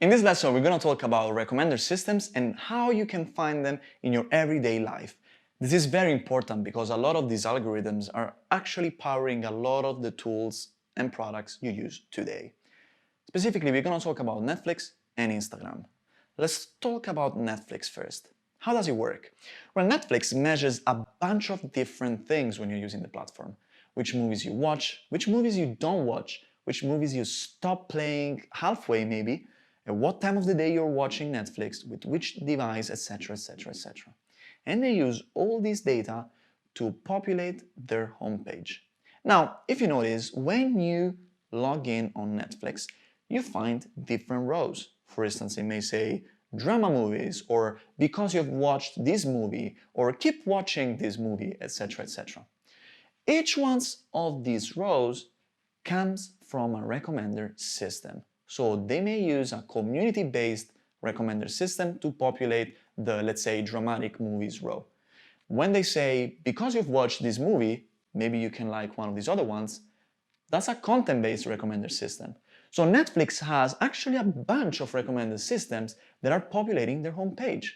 In this lesson, we're going to talk about recommender systems and how you can find them in your everyday life. This is very important because a lot of these algorithms are actually powering a lot of the tools and products you use today. Specifically, we're going to talk about Netflix and Instagram. Let's talk about Netflix first. How does it work? Well, Netflix measures a bunch of different things when you're using the platform. Which movies you watch, which movies you don't watch, which movies you stop playing halfway maybe, at what time of the day you're watching Netflix, with which device, etc, etc, etc. And they use all this data to populate their homepage. Now, if you notice, when you log in on Netflix, you find different rows. For instance, it may say drama movies, or because you've watched this movie, or keep watching this movie, etc, etc. Each one of these rows comes from a recommender system. So they may use a community-based recommender system to populate the, let's say, dramatic movies row. When they say, because you've watched this movie, maybe you can like one of these other ones, that's a content-based recommender system. So Netflix has actually a bunch of recommender systems that are populating their homepage.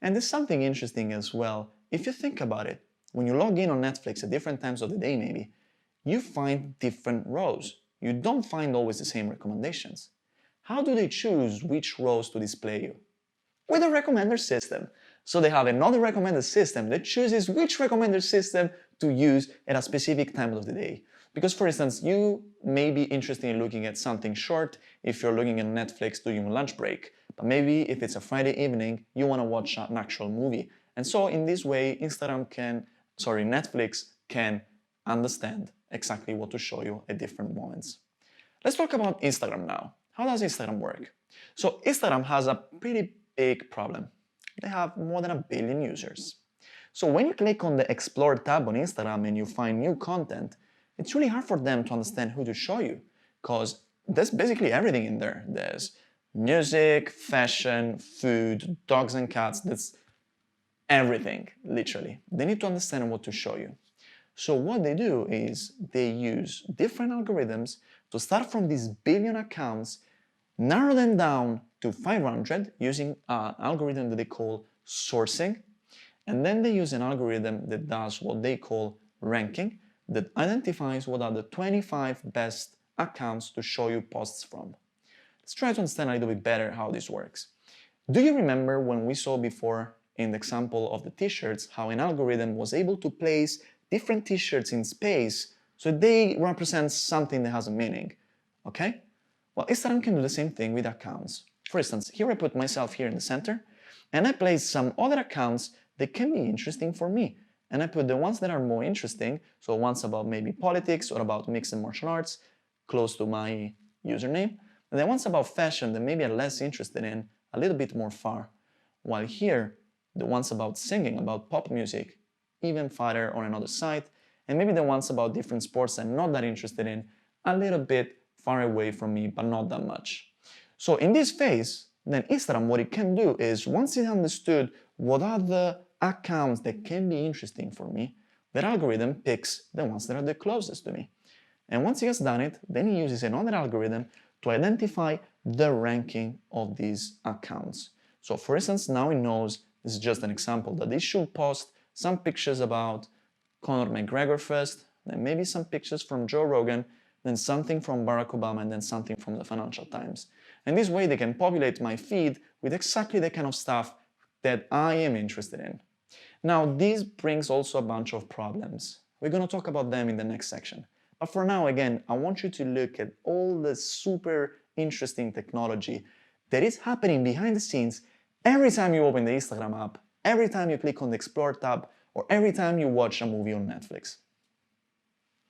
And there's something interesting as well. If you think about it, when you log in on Netflix at different times of the day maybe, you find different rows. You don't find always the same recommendations. How do they choose which rows to display you? With a recommender system. So they have another recommender system that chooses which recommender system to use at a specific time of the day. Because for instance, you may be interested in looking at something short if you're looking at Netflix during your lunch break. But maybe if it's a Friday evening, you want to watch an actual movie. And so in this way, Netflix can understand exactly what to show you at different moments. Let's talk about Instagram now. How does Instagram work? So Instagram has a pretty big problem. They have more than 1 billion users. So when you click on the Explore tab on Instagram and you find new content, it's really hard for them to understand who to show you, because there's basically everything in there. There's music, fashion, food, dogs and cats, that's everything, literally. They need to understand what to show you. So what they do is they use different algorithms to start from these billion accounts, narrow them down to 500 using an algorithm that they call sourcing, and then they use an algorithm that does what they call ranking, that identifies what are the 25 best accounts to show you posts from. Let's try to understand a little bit better how this works. Do you remember when we saw before in the example of the t-shirts how an algorithm was able to place different t-shirts in space so they represent something that has a meaning? Okay? Well, Instagram can do the same thing with accounts. For instance, here I put myself here in the center, and I place some other accounts that can be interesting for me. And I put the ones that are more interesting, so ones about maybe politics or about mixed and martial arts, close to my username. And the ones about fashion that maybe I'm less interested in, a little bit more far. While here, the ones about singing, about pop music, even farther on another side. And maybe the ones about different sports I'm not that interested in, a little bit far away from me, but not that much. So in this phase, then Instagram, what it can do is, once it understood what are the accounts that can be interesting for me, that algorithm picks the ones that are the closest to me. And once he has done it, then he uses another algorithm to identify the ranking of these accounts. So for instance, now he knows, this is just an example, that they should post some pictures about Conor McGregor first, then maybe some pictures from Joe Rogan, then something from Barack Obama, and then something from the Financial Times. And this way they can populate my feed with exactly the kind of stuff that I am interested in. Now, this brings also a bunch of problems. We're going to talk about them in the next section. But for now, again, I want you to look at all the super interesting technology that is happening behind the scenes every time you open the Instagram app, every time you click on the Explore tab, or every time you watch a movie on Netflix.